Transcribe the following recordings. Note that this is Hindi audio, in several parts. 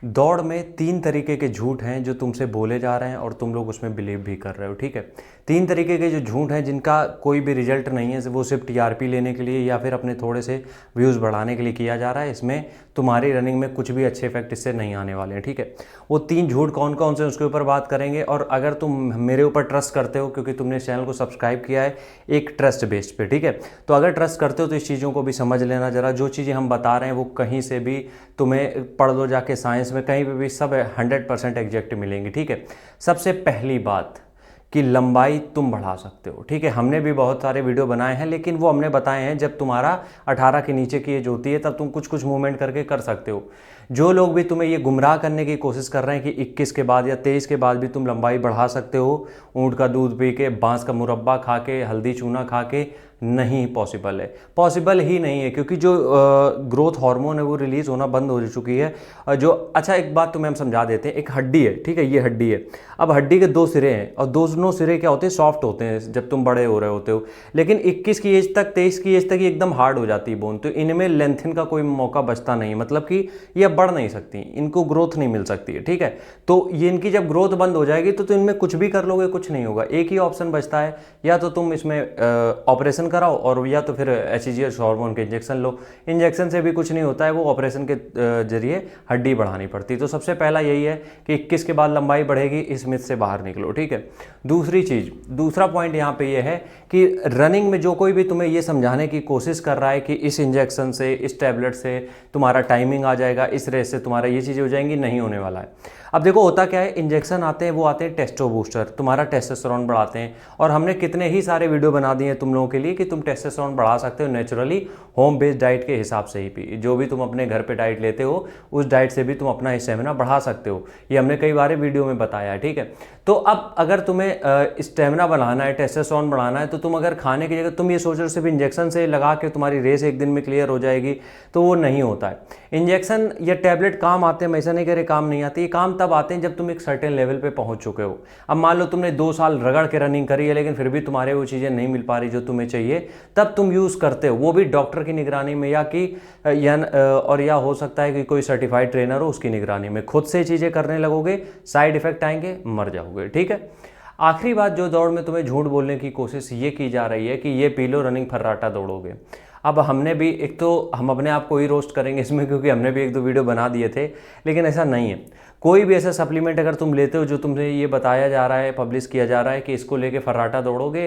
दौड़ में 3 तरीके के झूठ हैं जो तुमसे बोले जा रहे हैं और तुम लोग उसमें बिलीव भी कर रहे हो, ठीक है। 3 तरीके के जो झूठ हैं जिनका कोई भी रिजल्ट नहीं है, वो सिर्फ टीआरपी लेने के लिए या फिर अपने थोड़े से व्यूज़ बढ़ाने के लिए किया जा रहा है। इसमें तुम्हारी रनिंग में कुछ भी अच्छे इफेक्ट इससे नहीं आने वाले हैं, ठीक है। वो 3 झूठ कौन कौन से उसके ऊपर बात करेंगे। और अगर तुम मेरे ऊपर ट्रस्ट करते हो, क्योंकि तुमने इस चैनल को सब्सक्राइब किया है एक ट्रस्ट बेस्ड पे, ठीक है, तो अगर ट्रस्ट करते हो तो इस चीज़ों को भी समझ लेना ज़रा। जो चीज़ें हम बता रहे हैं वो कहीं से भी तुम्हें पढ़ लो जाके, साइंस में कहीं पे भी सब 100% एग्जैक्ट मिलेंगी, ठीक है। सबसे पहली बात कि लंबाई तुम बढ़ा सकते हो, ठीक है। हमने भी बहुत सारे वीडियो बनाए हैं, लेकिन वो हमने बताए हैं जब तुम्हारा 18 के नीचे की एज होती है, तब तुम कुछ कुछ मूवमेंट करके कर सकते हो। जो लोग भी तुम्हें ये गुमराह करने की कोशिश कर रहे हैं कि 21 के बाद या 23 के बाद भी तुम लंबाई बढ़ा सकते हो, ऊँट का दूध पी के, बांस का मुरब्बा खा के, हल्दी चूना खा के, नहीं पॉसिबल है, पॉसिबल ही नहीं है। क्योंकि जो ग्रोथ हार्मोन है वो रिलीज होना बंद हो चुकी है। जो अच्छा, एक बात तुम्हें हम समझा देते हैं। एक हड्डी है, ठीक है, ये हड्डी है। अब हड्डी के 2 सिरे हैं और दोनों सिरे क्या होते हैं, सॉफ्ट होते हैं जब तुम बड़े हो रहे होते हो। लेकिन 21 की एज तक, 23 की एज तक ये एकदम हार्ड हो जाती है बोन, तो इनमें लेंथन का कोई मौका बचता नहीं, मतलब कि ये बढ़ नहीं सकती, इनको ग्रोथ नहीं मिल सकती है, ठीक है। तो ये इनकी जब ग्रोथ बंद हो जाएगी तो इनमें कुछ भी कर लोगे कुछ नहीं होगा। एक ही ऑप्शन बचता है, या तो तुम इसमें ऑपरेशन कराओ और या तो फिर HGH हार्मोन के इंजेक्शन लो। इंजेक्शन से भी कुछ नहीं होता है, वो ऑपरेशन के जरिए हड्डी बढ़ानी पड़ती है। तो सबसे पहला यही है कि 21 के बाद लंबाई बढ़ेगी, इस मिथ से बाहर निकलो, ठीक है। दूसरी चीज, दूसरा पॉइंट यहाँ पे ये है कि रनिंग में जो कोई भी तुम्हें ये समझाने की कोशिश कर रहा है कि इस इंजेक्शन से, इस टैबलेट से तुम्हारा टाइमिंग आ जाएगा, इस रेस से तुम्हारा ये चीज़ें हो जाएंगी, नहीं होने वाला है। अब देखो होता क्या है, इंजेक्शन आते हैं, वो आते हैं टेस्टो बूस्टर, तुम्हारा टेस्टोस्टेरोन बढ़ाते हैं। और हमने कितने ही सारे वीडियो बना दिए हैं तुम लोगों के लिए कि तुम टेस्टोस्टेरोन बढ़ा सकते हो नेचुरली, होम बेस्ड डाइट के हिसाब से ही। जो भी तुम अपने घर पे डाइट लेते हो उस डाइट से भी तुम अपना स्टेमिना बढ़ा सकते हो। ये हमने कई बार वीडियो में बताया है, ठीक है। तो अब अगर तुम्हें स्टेमिना बढ़ाना है, टेस्टोस्टेरोन बढ़ाना है, तो तुम अगर खाने की जगह तुम ये सोच रहे हो सिर्फ इंजेक्शन से लगा के तुम्हारी रेस एक दिन में क्लियर हो जाएगी, तो वो नहीं होता है। इंजेक्शन या टैबलेट काम आते हैं, मैं ऐसा नहीं कह रहे काम नहीं आती, काम तब आते हैं जब तुम एक सर्टेन लेवल पे पहुंच चुके हो। अब मान लो तुमने 2 साल रगड़ के रनिंग करी है, लेकिन फिर भी तुम्हारे वो चीज़ें नहीं मिल पा रही जो तुम्हें चाहिए, तब तुम यूज़ करते हो, वो भी डॉक्टर की निगरानी में, या हो सकता है कि कोई सर्टिफाइड ट्रेनर हो उसकी निगरानी में। खुद से चीज़ें करने लगोगे, साइड इफेक्ट आएंगे, मर जाओगे, ठीक है। आखिरी बात, जो दौड़ में तुम्हें झूठ बोलने की कोशिश ये की जा रही है कि ये पी लो रनिंग फर्राटा दौड़ोगे। अब हमने भी, एक तो हम अपने आप को ही रोस्ट करेंगे इसमें, क्योंकि हमने भी 1-2 वीडियो बना दिए थे, लेकिन ऐसा नहीं है। कोई भी ऐसा सप्लीमेंट अगर तुम लेते हो जो तुमसे ये बताया जा रहा है, पब्लिश किया जा रहा है कि इसको लेके फर्राटा दौड़ोगे,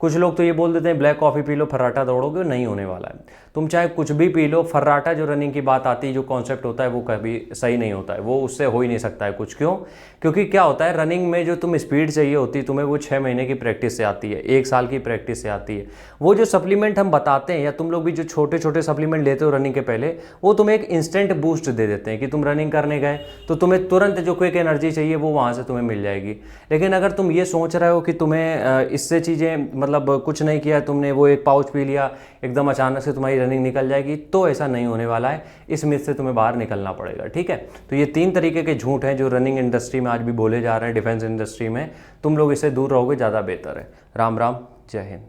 कुछ लोग तो ये बोल देते हैं ब्लैक कॉफ़ी पी लो फर्राटा दौड़ोगे, नहीं होने वाला है। तुम चाहे कुछ भी पी लो, फर्राटा जो रनिंग की बात आती है, जो कॉन्सेप्ट होता है, वो कभी सही नहीं होता है, वो उससे हो ही नहीं सकता है कुछ। क्यों? क्योंकि क्या होता है, रनिंग में जो तुम स्पीड चाहिए होती है तुम्हें, वो 6 महीने की प्रैक्टिस से आती है, 1 साल की प्रैक्टिस से आती है। वो जो सप्लीमेंट हम बताते हैं, या तुम लोग भी जो छोटे छोटे सप्लीमेंट लेते हो रनिंग के पहले, वो तुम्हें एक इंस्टेंट बूस्ट दे देते हैं कि तुम रनिंग करने गए तो तुम्हें तुरंत जो क्विक एनर्जी चाहिए वो वहाँ से तुम्हें मिल जाएगी। लेकिन अगर तुम ये सोच रहे हो कि तुम्हें इससे चीज़ें, मतलब कुछ नहीं किया तुमने, वो एक पाउच पी लिया, एकदम अचानक से तुम्हारी रनिंग निकल जाएगी, तो ऐसा नहीं होने वाला है। इस मिथ से तुम्हें बाहर निकलना पड़ेगा, ठीक है। तो ये 3 तरीके के झूठ हैं जो रनिंग इंडस्ट्री में आज भी बोले जा रहे हैं, डिफेंस इंडस्ट्री में। तुम लोग इससे दूर रहोगे, ज़्यादा बेहतर है। राम राम, जय हिंद।